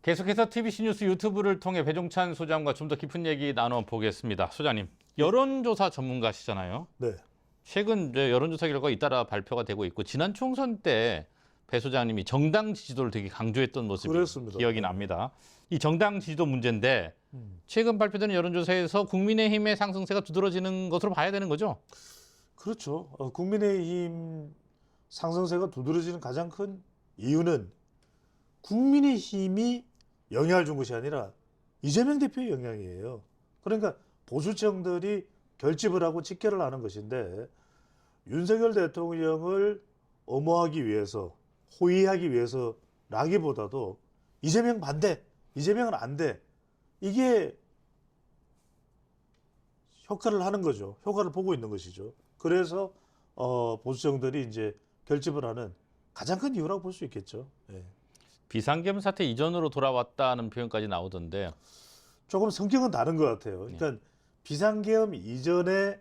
계속해서 TBC 뉴스 유튜브를 통해 배종찬 소장과 좀 더 깊은 얘기 나눠보겠습니다. 소장님, 여론조사 전문가시잖아요. 네. 최근 이제 여론조사 결과가 잇따라 발표가 되고 있고 지난 총선 때 배 소장님이 정당 지지도를 되게 강조했던 모습이 그렇습니다. 기억이 납니다. 이 정당 지지도 문제인데 최근 발표되는 여론조사에서 국민의힘의 상승세가 두드러지는 것으로 봐야 되는 거죠? 그렇죠. 국민의힘 상승세가 두드러지는 가장 큰 이유는 국민의힘이 영향을 준 것이 아니라 이재명 대표의 영향이에요. 그러니까 보수층들이 결집을 하고 직결을 하는 것인데 윤석열 대통령을 엄호하기 위해서 호위하기 위해서라기보다도 이재명 반대, 이재명은 안 돼. 이게 효과를 하는 거죠. 효과를 보고 있는 것이죠. 그래서 보수층들이 이제 결집을 하는 가장 큰 이유라고 볼 수 있겠죠. 예. 비상계엄 사태 이전으로 돌아왔다는 표현까지 나오던데 조금 성격은 다른 것 같아요. 그러니까 비상계엄 이전에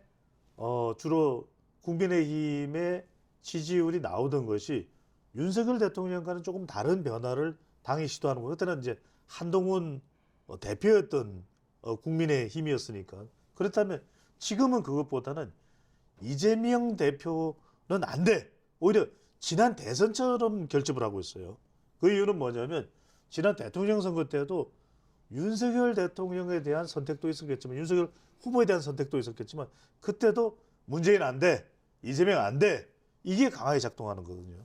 주로 국민의힘의 지지율이 나오던 것이 윤석열 대통령과는 조금 다른 변화를 당이 시도하는 거예요. 그때는 이제 한동훈 대표였던 국민의힘이었으니까. 그렇다면 지금은 그것보다는 이재명 대표는 안 돼. 오히려 지난 대선처럼 결집을 하고 있어요. 그 이유는 뭐냐면 지난 대통령 선거 때도 윤석열 대통령에 대한 선택도 있었겠지만 윤석열 후보에 대한 선택도 있었겠지만 그때도 문재인 안 돼. 이재명 안 돼. 이게 강하게 작동하는 거거든요.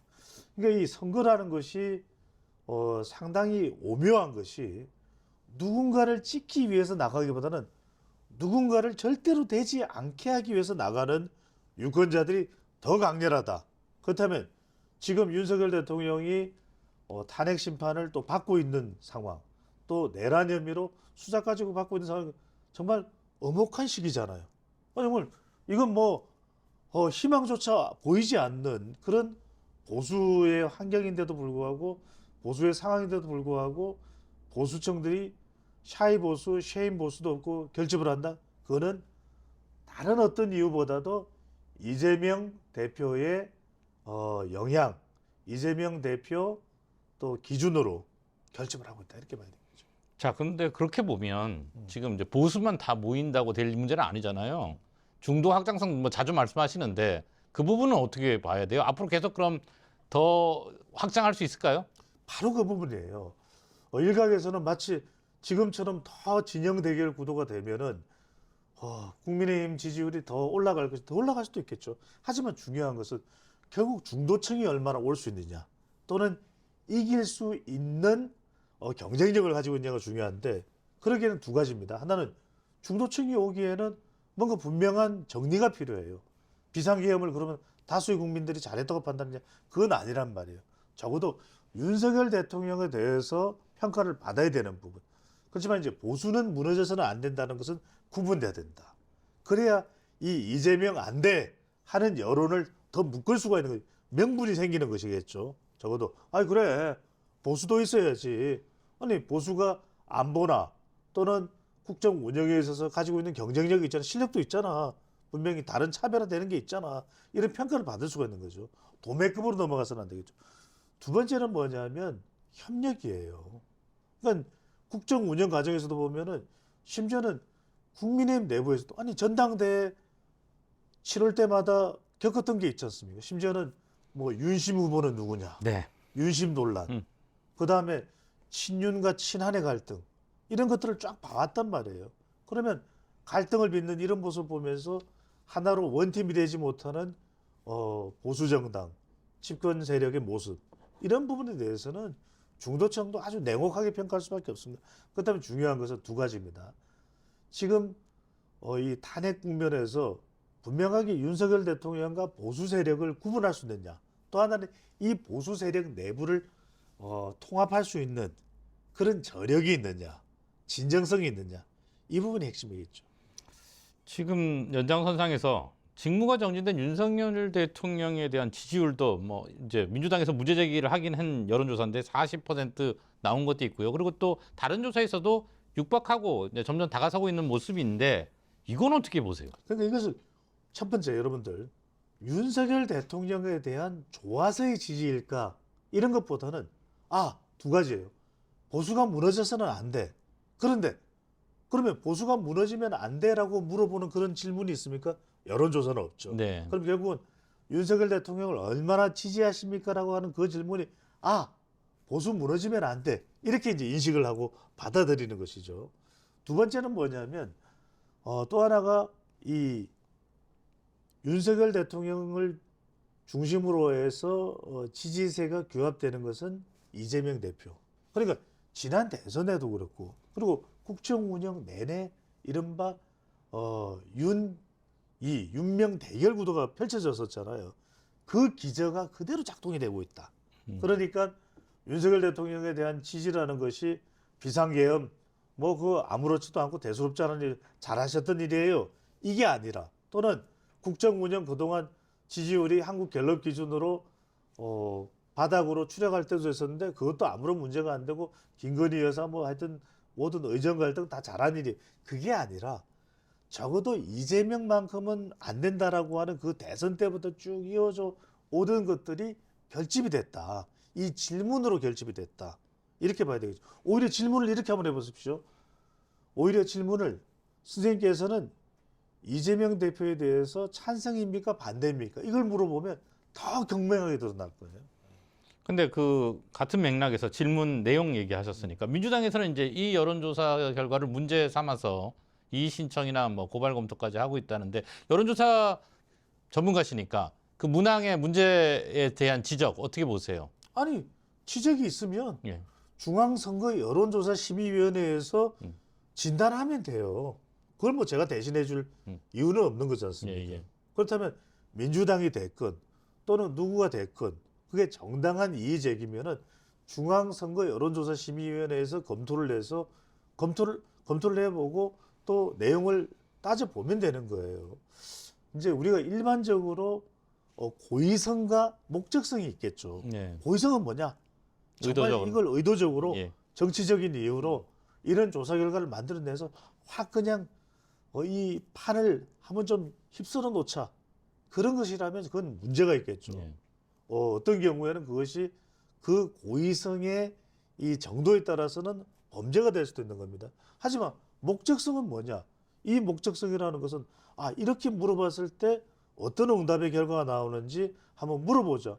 그러니까 이 선거라는 것이 상당히 오묘한 것이 누군가를 찍기 위해서 나가기보다는 누군가를 절대로 되지 않게 하기 위해서 나가는 유권자들이 더 강렬하다. 그렇다면 지금 윤석열 대통령이 탄핵 심판을 또 받고 있는 상황, 또 내란 혐의로 수사 가지고 받고 있는 상황, 정말 엄혹한 시기잖아요. 정말 이건 희망조차 보이지 않는 그런 보수의 환경인데도 불구하고 보수의 상황인데도 불구하고 보수층들이 샤이 보수, 쉐임 보수도 없고 결집을 한다? 그거는 다른 어떤 이유보다도 이재명 대표의 영향, 이재명 대표 또 기준으로 결집을 하고 있다. 이렇게 봐야 되겠죠. 자, 근데 그렇게 보면 지금 이제 보수만 다 모인다고 될 문제는 아니잖아요. 중도 확장성 자주 말씀하시는데 그 부분은 어떻게 봐야 돼요? 앞으로 계속 그럼 더 확장할 수 있을까요? 바로 그 부분이에요. 일각에서는 마치 지금처럼 더 진영 대결 구도가 되면은 국민의힘 지지율이 더 올라갈 수도 있겠죠. 하지만 중요한 것은 결국 중도층이 얼마나 올 수 있느냐 또는 이길 수 있는 경쟁력을 가지고 있느냐가 중요한데 그러기에는 두 가지입니다. 하나는 중도층이 오기에는 뭔가 분명한 정리가 필요해요. 비상계엄을 그러면 다수의 국민들이 잘했다고 판단하냐? 그건 아니란 말이에요. 적어도 윤석열 대통령에 대해서 평가를 받아야 되는 부분. 그렇지만 이제 보수는 무너져서는 안 된다는 것은 구분돼야 된다. 그래야 이 이재명 안 돼 하는 여론을 더 묶을 수가 있는 거죠. 명분이 생기는 것이겠죠. 적어도 그래 보수도 있어야지. 아니 보수가 안보나 또는 국정 운영에 있어서 가지고 있는 경쟁력이 있잖아. 실력도 있잖아. 분명히 다른 차별화되는 게 있잖아. 이런 평가를 받을 수가 있는 거죠. 도매급으로 넘어가서는 안 되겠죠. 두 번째는 뭐냐면 협력이에요. 그러니까 국정 운영 과정에서도 보면은 심지어는 국민의힘 내부에서도 전당대회 치를 때마다 겪었던 게 있지 않습니까? 심지어는 윤심 후보는 누구냐. 네. 윤심 논란. 그다음에 친윤과 친한의 갈등. 이런 것들을 쫙 봐왔단 말이에요. 그러면 갈등을 빚는 이런 모습을 보면서 하나로 원팀이 되지 못하는 보수정당, 집권 세력의 모습 이런 부분에 대해서는 중도층도 아주 냉혹하게 평가할 수밖에 없습니다. 그렇다면 중요한 것은 두 가지입니다. 지금 이 탄핵 국면에서 분명하게 윤석열 대통령과 보수 세력을 구분할 수 있느냐. 또 하나는 이 보수 세력 내부를 통합할 수 있는 그런 저력이 있느냐. 진정성이 있느냐. 이 부분이 핵심이겠죠. 지금 연장선상에서 직무가 정지된 윤석열 대통령에 대한 지지율도 이제 민주당에서 무죄 제기를 하긴 한 여론조사인데 40% 나온 것도 있고요. 그리고 또 다른 조사에서도 육박하고 이제 점점 다가서고 있는 모습인데 이건 어떻게 보세요? 그러니까 이것은 첫 번째 여러분들 윤석열 대통령에 대한 좋아서의 지지일까 이런 것보다는 두 가지예요. 보수가 무너져서는 안 돼. 그런데 그러면 보수가 무너지면 안 돼라고 물어보는 그런 질문이 있습니까? 여론조사는 없죠. 네. 그럼 결국은 윤석열 대통령을 얼마나 지지하십니까라고 하는 그 질문이 보수 무너지면 안 돼. 이렇게 이제 인식을 하고 받아들이는 것이죠. 두 번째는 뭐냐면 또 하나가 이 윤석열 대통령을 중심으로 해서 지지세가 규합되는 것은 이재명 대표. 그러니까 지난 대선에도 그렇고 그리고 국정 운영 내내 이른바 윤명 대결 구도가 펼쳐졌었잖아요. 그 기저가 그대로 작동이 되고 있다. 그러니까 윤석열 대통령에 대한 지지라는 것이 비상계엄 아무렇지도 않고 대수롭지 않은 일 잘하셨던 일이에요. 이게 아니라 또는 국정 운영 그동안 지지율이 한국 갤럽 기준으로 바닥으로 추락할 때도 있었는데 그것도 아무런 문제가 안 되고 김건희 여사 하여튼 모든 의정 갈등 다 잘한 일이 그게 아니라 적어도 이재명만큼은 안 된다라고 하는 그 대선 때부터 쭉 이어져 오던 것들이 결집이 됐다. 이 질문으로 결집이 됐다. 이렇게 봐야 되겠죠. 오히려 질문을 이렇게 한번 해보십시오. 오히려 질문을 선생님께서는 이재명 대표에 대해서 찬성입니까? 반대입니까? 이걸 물어보면 더 경명하게 드러날 거예요. 근데 그 같은 맥락에서 질문 내용 얘기하셨으니까 민주당에서는 이제 이 여론조사 결과를 문제 삼아서 이의 신청이나 고발 검토까지 하고 있다는데 여론조사 전문가시니까 그 문항의 문제에 대한 지적 어떻게 보세요? 아니 지적이 있으면 예. 중앙선거 여론조사 심의위원회에서 진단하면 돼요. 그걸 제가 대신해 줄 이유는 없는 거지 않습니까? 예. 그렇다면 민주당이 됐건 또는 누구가 됐건 그게 정당한 이의 제기면은 중앙선거 여론조사 심의위원회에서 검토를 해서 검토를 해보고 또 내용을 따져보면 되는 거예요. 이제 우리가 일반적으로 고의성과 목적성이 있겠죠. 예. 고의성은 뭐냐? 정말 의도적으로. 이걸 의도적으로 예. 정치적인 이유로 이런 조사 결과를 만들어내서 확 그냥 이 판을 한번 좀 휩쓸어 놓자. 그런 것이라면 그건 문제가 있겠죠. 예. 어떤 경우에는 그것이 그 고의성의 이 정도에 따라서는 범죄가 될 수도 있는 겁니다. 하지만 목적성은 뭐냐? 이 목적성이라는 것은 이렇게 물어봤을 때 어떤 응답의 결과가 나오는지 한번 물어보자.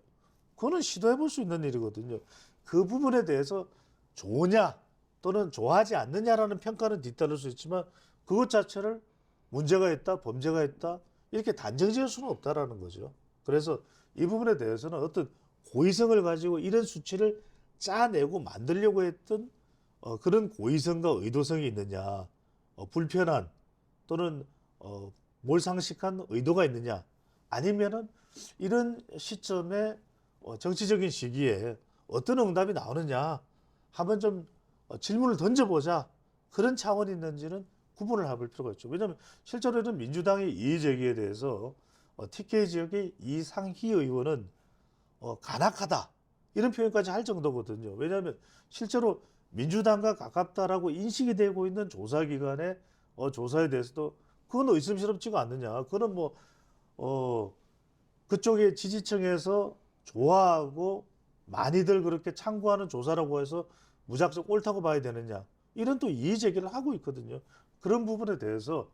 그거는 시도해 볼 수 있는 일이거든요. 그 부분에 대해서 좋으냐 또는 좋아하지 않느냐라는 평가는 뒤따를 수 있지만 그것 자체를 문제가 있다, 범죄가 있다 이렇게 단정 지을 수는 없다라는 거죠. 그래서 이 부분에 대해서는 어떤 고의성을 가지고 이런 수치를 짜내고 만들려고 했던 그런 고의성과 의도성이 있느냐, 불편한 또는 몰상식한 의도가 있느냐, 아니면은 이런 시점에 정치적인 시기에 어떤 응답이 나오느냐 한번 좀 질문을 던져보자 그런 차원이 있는지는 구분을 해볼 필요가 있죠. 왜냐하면 실제로는 민주당의 이의 제기에 대해서 TK 지역의 이상희 의원은 간악하다 이런 표현까지 할 정도거든요. 왜냐하면 실제로 민주당과 가깝다라고 인식이 되고 있는 조사기관의 조사에 대해서도 그건 의심스럽지가 않느냐. 그거는 그쪽의 지지층에서 좋아하고 많이들 그렇게 참고하는 조사라고 해서 무작정 옳다고 봐야 되느냐. 이런 또 이의 제기를 하고 있거든요. 그런 부분에 대해서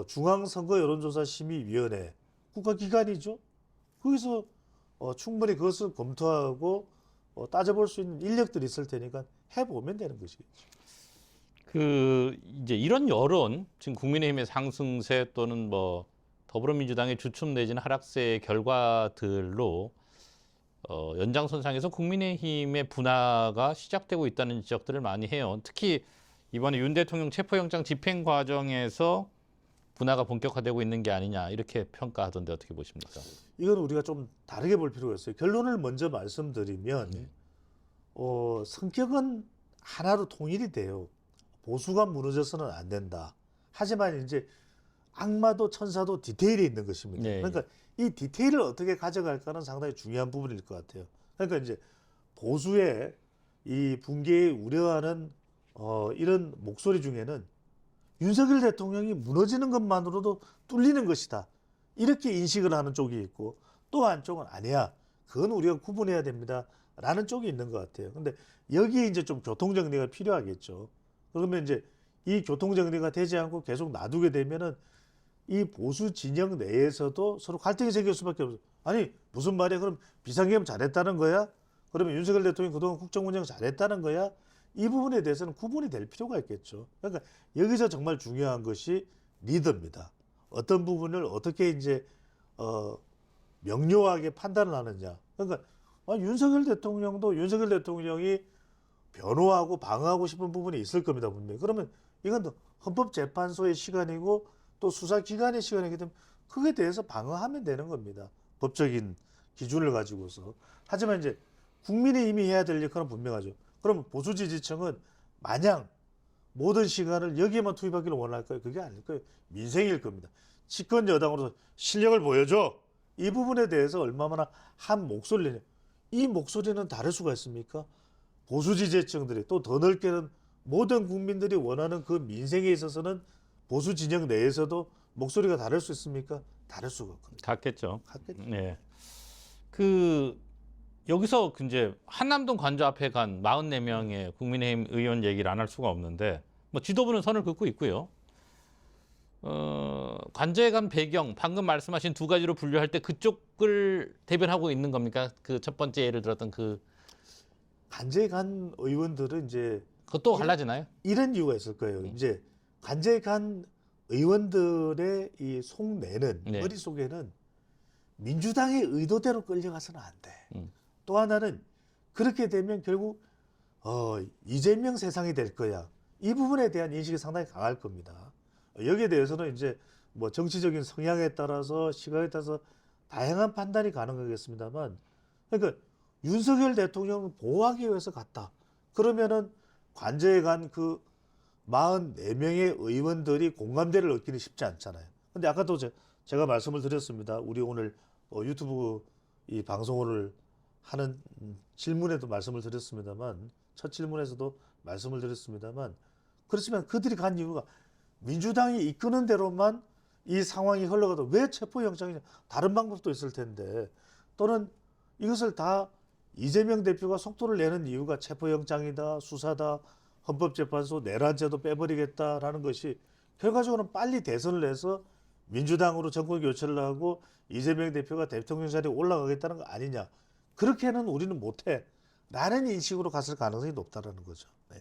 중앙선거 여론조사 심의위원회 국가기관이죠. 거기서 충분히 그것을 검토하고 따져볼 수 있는 인력들이 있을 테니까 해보면 되는 것이겠죠. 이제 이런 여론, 지금 국민의힘의 상승세 또는 더불어민주당의 주춤 내지는 하락세의 결과들로 연장선상에서 국민의힘의 분화가 시작되고 있다는 지적들을 많이 해요. 특히 이번에 윤 대통령 체포영장 집행 과정에서 분화가 본격화되고 있는 게 아니냐 이렇게 평가하던데 어떻게 보십니까? 이건 우리가 좀 다르게 볼 필요가 있어요. 결론을 먼저 말씀드리면 성격은 하나로 통일이 돼요. 보수가 무너져서는 안 된다. 하지만 이제 악마도 천사도 디테일이 있는 것입니다. 네. 그러니까 이 디테일을 어떻게 가져갈까는 상당히 중요한 부분일 것 같아요. 그러니까 이제 보수의 이 붕괴에 우려하는 이런 목소리 중에는 윤석열 대통령이 무너지는 것만으로도 뚫리는 것이다. 이렇게 인식을 하는 쪽이 있고 또 한쪽은 아니야. 그건 우리가 구분해야 됩니다. 라는 쪽이 있는 것 같아요. 근데 여기에 이제 좀 교통정리가 필요하겠죠. 그러면 이제 이 교통정리가 되지 않고 계속 놔두게 되면은 이 보수 진영 내에서도 서로 갈등이 생길 수밖에 없어요. 아니 무슨 말이야? 그럼 비상계엄 잘했다는 거야? 그러면 윤석열 대통령이 그동안 국정운영 잘했다는 거야? 이 부분에 대해서는 구분이 될 필요가 있겠죠. 그러니까 여기서 정말 중요한 것이 리더입니다. 어떤 부분을 어떻게 이제 명료하게 판단을 하느냐. 그러니까 윤석열 대통령이 변호하고 방어하고 싶은 부분이 있을 겁니다, 분명히. 그러면 이건 헌법재판소의 시간이고 또 수사기관의 시간이기 때문에 그에 대해서 방어하면 되는 겁니다. 법적인 기준을 가지고서. 하지만 이제 국민의힘이 해야 될 역할은 분명하죠. 그럼 보수지지층은 마냥 모든 시간을 여기에만 투입하기를 원할까요? 그게 아닐 거예요. 민생일 겁니다. 집권 여당으로서 실력을 보여줘. 이 부분에 대해서 얼마나 한 목소리를 내냐. 이 목소리는 다를 수가 있습니까? 보수 지지층들이 또 더 넓게는 모든 국민들이 원하는 그 민생에 있어서는 보수 진영 내에서도 목소리가 다를 수 있습니까? 다를 수가 없거든요. 같겠죠. 같겠죠. 네. 여기서 이제 한남동 관저 앞에 간 44명의 국민의힘 의원 얘기를 안 할 수가 없는데 뭐 지도부는 선을 긋고 있고요. 관저에 간 배경 방금 말씀하신 두 가지로 분류할 때 그쪽을 대변하고 있는 겁니까? 그 첫 번째 예를 들었던 관저에 간 의원들은 이제 그것도 갈라지나요? 이런 이유가 있을 거예요. 이제 관저에 간 의원들의 이 속내는 네. 머릿속에는 민주당의 의도대로 끌려가서는 안 돼. 음. 또 하나는 그렇게 되면 결국 이재명 세상이 될 거야. 이 부분에 대한 인식이 상당히 강할 겁니다. 여기에 대해서는 이제 뭐 정치적인 성향에 따라서 시각에 따라서 다양한 판단이 가능하겠습니다만, 그러니까 윤석열 대통령을 보호하기 위해서 갔다. 그러면은 관저에 간 그 44명의 의원들이 공감대를 얻기는 쉽지 않잖아요. 근데 아까도 제가 말씀을 드렸습니다. 우리 오늘 유튜브 이 방송을 하는 질문에도 말씀을 드렸습니다만, 첫 질문에서도 말씀을 드렸습니다만, 그렇지만 그들이 간 이유가 민주당이 이끄는 대로만 이 상황이 흘러가도 왜 체포영장이냐. 다른 방법도 있을 텐데, 또는 이것을 다 이재명 대표가 속도를 내는 이유가 체포영장이다, 수사다, 헌법재판소 내란죄도 빼버리겠다라는 것이 결과적으로는 빨리 대선을 해서 민주당으로 정권 교체를 하고 이재명 대표가 대통령 자리에 올라가겠다는 거 아니냐. 그렇게는 우리는 못해. 라는 인식으로 갔을 가능성이 높다라는 거죠. 네.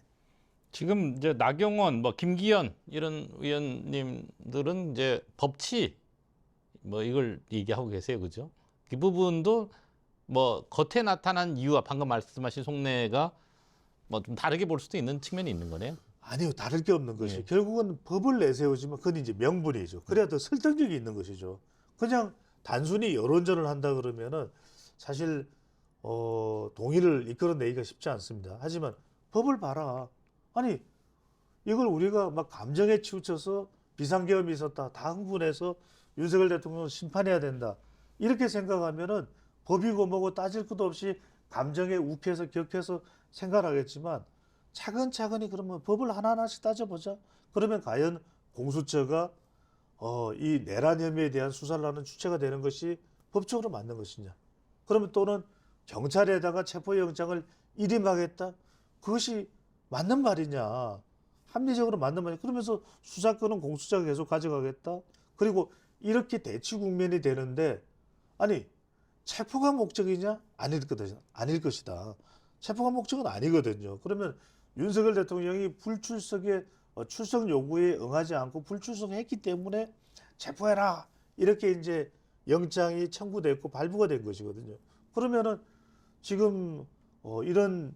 지금 이제 나경원, 김기현 이런 의원님들은 이제 법치 이걸 얘기하고 계세요, 그죠? 그 부분도 겉에 나타난 이유와 방금 말씀하신 속내가 좀 다르게 볼 수도 있는 측면이 있는 거네요. 아니요, 다를 게 없는 것이 결국은 법을 내세우지만 그건 이제 명분이죠. 그래야 더 설득력이 있는 것이죠. 그냥 단순히 여론전을 한다 그러면은 사실 동의를 이끌어내기가 쉽지 않습니다. 하지만 법을 봐라. 아니 이걸 우리가 막 감정에 치우쳐서 비상계엄이 있었다, 다 흥분해서 윤석열 대통령을 심판해야 된다 이렇게 생각하면은 법이고 뭐고 따질 것도 없이 감정에 욱해서 격해서 생각하겠지만 차근차근히 그러면 법을 하나하나씩 따져보자. 그러면 과연 공수처가 이 내란 혐의에 대한 수사를 하는 주체가 되는 것이 법적으로 맞는 것이냐. 그러면 또는 경찰에다가 체포영장을 일임하겠다. 그것이 맞는 말이냐. 합리적으로 맞는 말이냐. 그러면서 수사권은 공수처가 계속 가져가겠다. 그리고 이렇게 대치 국면이 되는데 아니 체포가 목적이냐? 아닐 것이다. 체포가 목적은 아니거든요. 그러면 윤석열 대통령이 불출석에 출석 요구에 응하지 않고 불출석했기 때문에 체포해라 이렇게 이제 영장이 청구됐고 발부가 된 것이거든요. 그러면은 지금 이런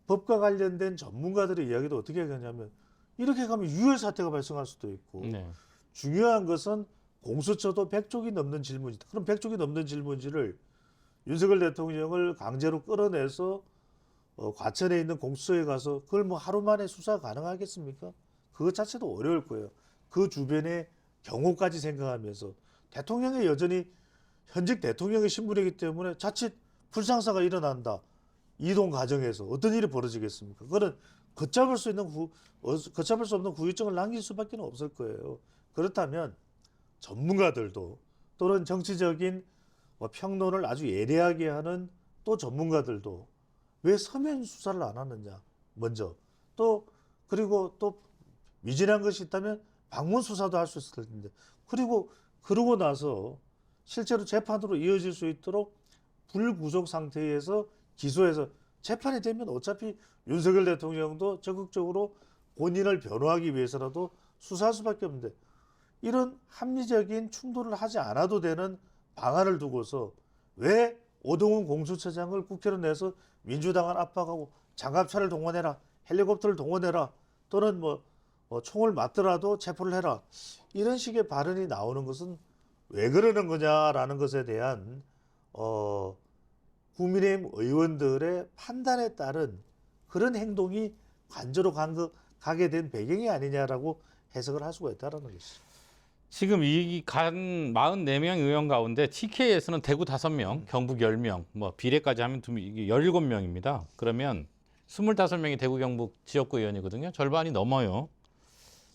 법과 관련된 전문가들의 이야기도 어떻게 하냐면 이렇게 가면 유혈 사태가 발생할 수도 있고 네. 중요한 것은 공수처도 100쪽이 넘는 질문이다. 그럼 100쪽이 넘는 질문지를 윤석열 대통령을 강제로 끌어내서 과천에 있는 공수처에 가서 그걸 하루 만에 수사 가능하겠습니까? 그것 자체도 어려울 거예요. 그 주변의 경호까지 생각하면서 대통령이 여전히 현직 대통령의 신분이기 때문에 자칫 불상사가 일어난다. 이동 과정에서 어떤 일이 벌어지겠습니까? 그거는 걷잡을 수 없는 후유증을 남길 수밖에 없을 거예요. 그렇다면 전문가들도 또는 정치적인 평론을 아주 예리하게 하는 또 전문가들도 왜 서면 수사를 안 하느냐 먼저 또 그리고 또 미진한 것이 있다면 방문 수사도 할 수 있을 텐데 그리고 그러고 나서 실제로 재판으로 이어질 수 있도록 불구속 상태에서 기소해서 재판이 되면 어차피 윤석열 대통령도 적극적으로 본인을 변호하기 위해서라도 수사할 수밖에 없는데 이런 합리적인 충돌을 하지 않아도 되는 방안을 두고서 왜 오동훈 공수처장을 국회로 내서 민주당을 압박하고 장갑차를 동원해라, 헬리콥터를 동원해라, 또는 총을 맞더라도 체포를 해라 이런 식의 발언이 나오는 것은 왜 그러는 거냐라는 것에 대한 국민의힘 의원들의 판단에 따른 그런 행동이 관저로 가게 된 배경이 아니냐라고 해석을 할 수가 있다는 것이죠. 지금 이 간 44명 의원 가운데 TK에서는 대구 5명, 경북 10명, 뭐 비례까지 하면 17명입니다. 그러면 25명이 대구 경북 지역구 의원이거든요. 절반이 넘어요.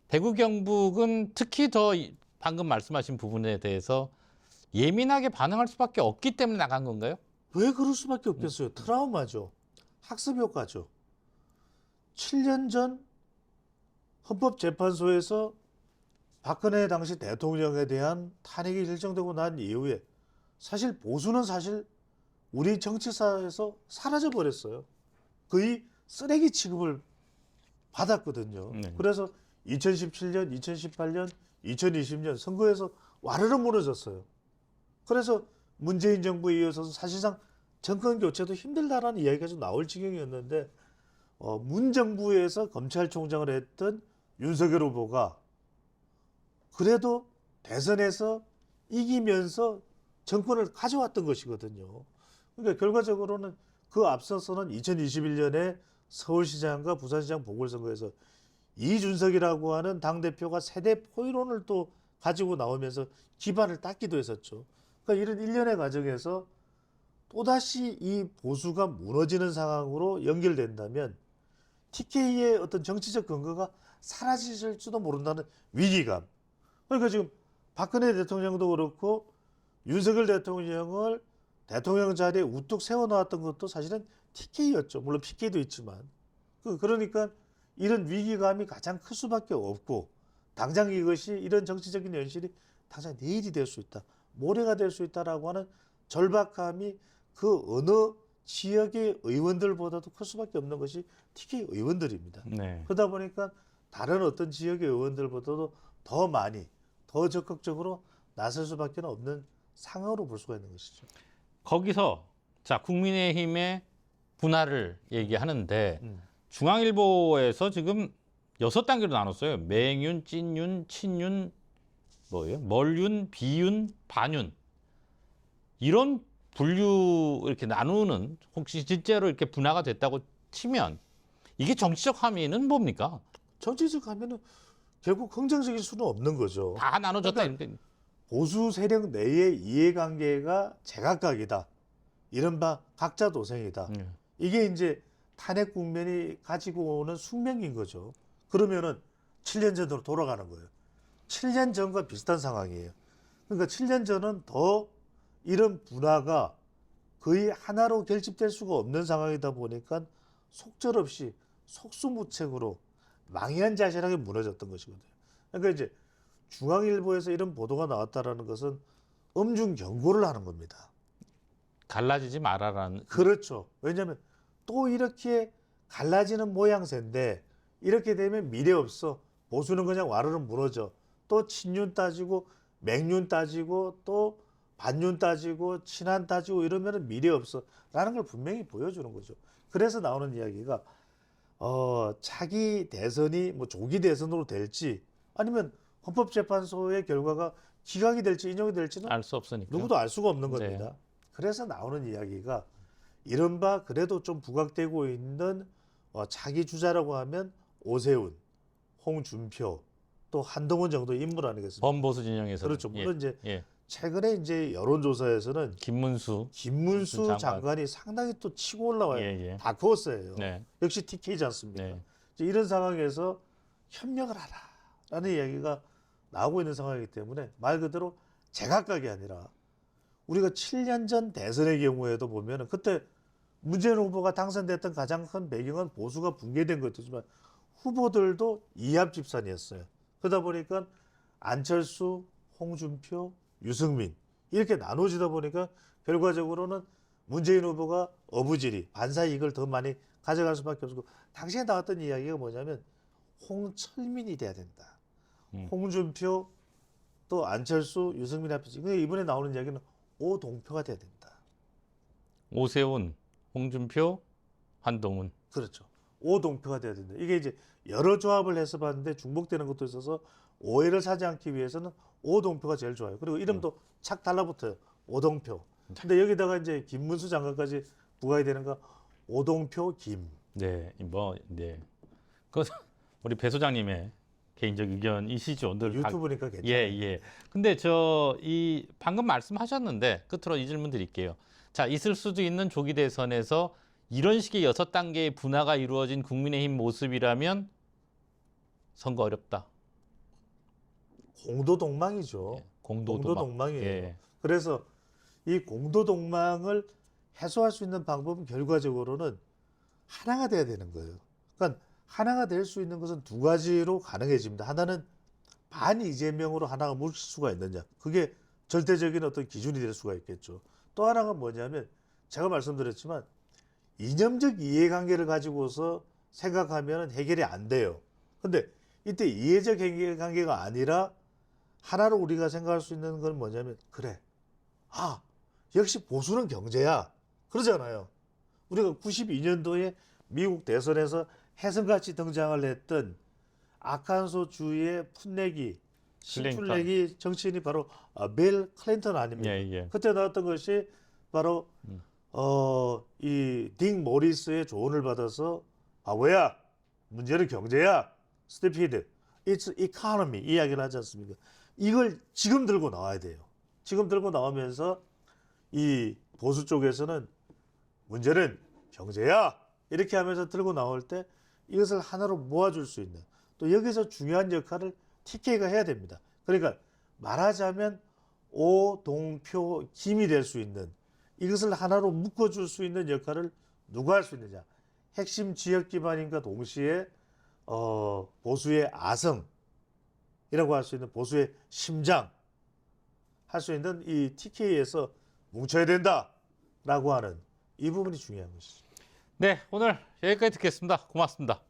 대구 경북은 특히 더 방금 말씀하신 부분에 대해서 예민하게 반응할 수밖에 없기 때문에 나간 건가요? 왜 그럴 수밖에 없겠어요. 트라우마죠. 학습 효과죠. 7년 전 헌법재판소에서 박근혜 당시 대통령에 대한 탄핵이 결정되고 난 이후에 사실 보수는 사실 우리 정치사에서 사라져 버렸어요. 거의 쓰레기 취급을 받았거든요. 네. 그래서 2017년, 2018년, 2020년 선거에서 와르르 무너졌어요. 그래서 문재인 정부에 이어서서 사실상 정권 교체도 힘들다라는 이야기가 좀 나올 지경이었는데 문 정부에서 검찰총장을 했던 윤석열 후보가 그래도 대선에서 이기면서 정권을 가져왔던 것이거든요. 그러니까 결과적으로는 그 앞서서는 2021년에 서울시장과 부산시장 보궐선거에서 이준석이라고 하는 당대표가 세대 포이론을 또 가지고 나오면서 기반을 닦기도 했었죠. 그러니까 이런 일련의 과정에서 또다시 이 보수가 무너지는 상황으로 연결된다면 TK의 어떤 정치적 근거가 사라질지도 모른다는 위기감. 그러니까 지금 박근혜 대통령도 그렇고 윤석열 대통령을 대통령 자리에 우뚝 세워놓았던 것도 사실은 TK였죠. 물론 PK도 있지만. 그러니까 이런 위기감이 가장 클 수밖에 없고 당장 이것이 이런 정치적인 현실이 당장 내일이 될 수 있다. 모레가 될 수 있다라고 하는 절박함이 그 어느 지역의 의원들보다도 클 수밖에 없는 것이 TK 의원들입니다. 네. 그러다 보니까 다른 어떤 지역의 의원들보다도 더 많이, 더 적극적으로 나설 수밖에 없는 상황으로 볼 수가 있는 것이죠. 거기서 자 국민의힘의 분할을 얘기하는데 중앙일보에서 지금 6단계로 나눴어요. 맹윤, 찐윤, 친윤, 멀윤, 비윤, 반윤 이런 분류 이렇게 나누는 혹시 실제로 이렇게 분화가 됐다고 치면 이게 정치적 함의는 뭡니까? 정치적 하면은 결국 긍정적일 수는 없는 거죠. 다 나눠졌다. 그러니까 보수 세력 내의 이해관계가 제각각이다. 이른바 각자 도생이다. 이게 이제 탄핵 국면이 가지고 오는 숙명인 거죠. 그러면은 7년 전으로 돌아가는 거예요. 7년 전과 비슷한 상황이에요. 그러니까 7년 전은 더 이런 분화가 거의 하나로 결집될 수가 없는 상황이다 보니까 속절없이 속수무책으로 망연자실하게 무너졌던 것이거든요. 그러니까 이제 중앙일보에서 이런 보도가 나왔다라는 것은 엄중 경고를 하는 겁니다. 갈라지지 말아라는. 그렇죠. 왜냐하면 또 이렇게 갈라지는 모양새인데 이렇게 되면 미래 없어. 보수는 그냥 와르르 무너져. 또 친윤 따지고 맹윤 따지고 또 반윤 따지고 친한 따지고 이러면 미래 없어. 라는 걸 분명히 보여주는 거죠. 그래서 나오는 이야기가 차기 대선이 뭐 조기 대선으로 될지 아니면 헌법재판소의 결과가 기각이 될지 인용이 될지는 알 수 없으니까. 누구도 알 수가 없는 네. 겁니다. 그래서 나오는 이야기가 이른바 그래도 좀 부각되고 있는 차기 주자라고 하면 오세훈, 홍준표, 또 한동훈 정도 인물 아니겠습니까? 범보수 진영에서. 그렇죠. 물론 이제 예. 최근에 이제 여론조사에서는 김문수 김문수 장관이 상당히 또 치고 올라와요. 예. 다크호스예요. 네. 역시 TK지 않습니까? 네. 이제 이런 상황에서 협력을 하라라는 이야기가 나오고 있는 상황이기 때문에 말 그대로 제각각이 아니라 우리가 7년 전 대선의 경우에도 보면은 그때 문재인 후보가 당선됐던 가장 큰 배경은 보수가 붕괴된 것이지만 후보들도 이합 집산이었어요. 그러다 보니까 안철수, 홍준표, 유승민 이렇게 나눠지다 보니까 결과적으로는 문재인 후보가 어부지리 반사 이익을 더 많이 가져갈 수밖에 없고 당시에 나왔던 이야기가 뭐냐면 홍철민이 돼야 된다. 홍준표 또 안철수, 유승민 앞에 이번에 나오는 이야기는 오동표가 돼야 된다. 오세훈, 홍준표, 한동훈. 그렇죠. 오동표가 돼야 된다. 이게 이제 여러 조합을 해서 봤는데 중복되는 것도 있어서 오해를 사지 않기 위해서는 오동표가 제일 좋아요. 그리고 이름도 착 달라붙어요. 오동표. 근데 여기다가 이제 김문수 장관까지 부과해야 되는 거 오동표 김. 네, 네. 그 우리 배 소장님의 개인적 의견이시죠. 늘 유튜브니까 괜찮아요. 예. 근데 이 방금 말씀하셨는데 끝으로 이 질문 드릴게요. 자, 있을 수도 있는 조기 대선에서 이런 식의 6단계의 분화가 이루어진 국민의힘 모습이라면 선거 어렵다. 공도동망이죠. 예, 공도도망. 공도동망이에요. 예. 그래서 이 공도동망을 해소할 수 있는 방법은 결과적으로는 하나가 돼야 되는 거예요. 그러니까 하나가 될 수 있는 것은 두 가지로 가능해집니다. 하나는 반 이재명으로 하나가 뭉칠 수가 있느냐. 그게 절대적인 어떤 기준이 될 수가 있겠죠. 또 하나가 뭐냐면 제가 말씀드렸지만 이념적 이해관계를 가지고서 생각하면 해결이 안 돼요. 근데 이때 이해적 이해관계가 아니라 하나로 우리가 생각할 수 있는 건 뭐냐면 그래. 아, 역시 보수는 경제야. 그러잖아요. 우리가 92년도에 미국 대선에서 혜성같이 등장을 했던 아칸소 주의 풋내기, 신출내기 정치인이 바로 빌 클린턴 아닙니까? 예. 그때 나왔던 것이 바로 이 딩 모리스의 조언을 받아서 바보야, 문제는 경제야, 스티피드, it's economy 이야기를 하지 않습니까? 이걸 지금 들고 나와야 돼요. 지금 들고 나오면서 이 보수 쪽에서는 문제는 경제야 이렇게 하면서 들고 나올 때 이것을 하나로 모아줄 수 있는 또 여기서 중요한 역할을 TK가 해야 됩니다. 그러니까 말하자면 오동표 김이 될 수 있는 이것을 하나로 묶어줄 수 있는 역할을 누가 할 수 있느냐. 핵심 지역 기반인과 동시에 보수의 아성이라고 할 수 있는 보수의 심장 할 수 있는 이 TK에서 뭉쳐야 된다라고 하는 이 부분이 중요한 것이죠. 네, 오늘 여기까지 듣겠습니다. 고맙습니다.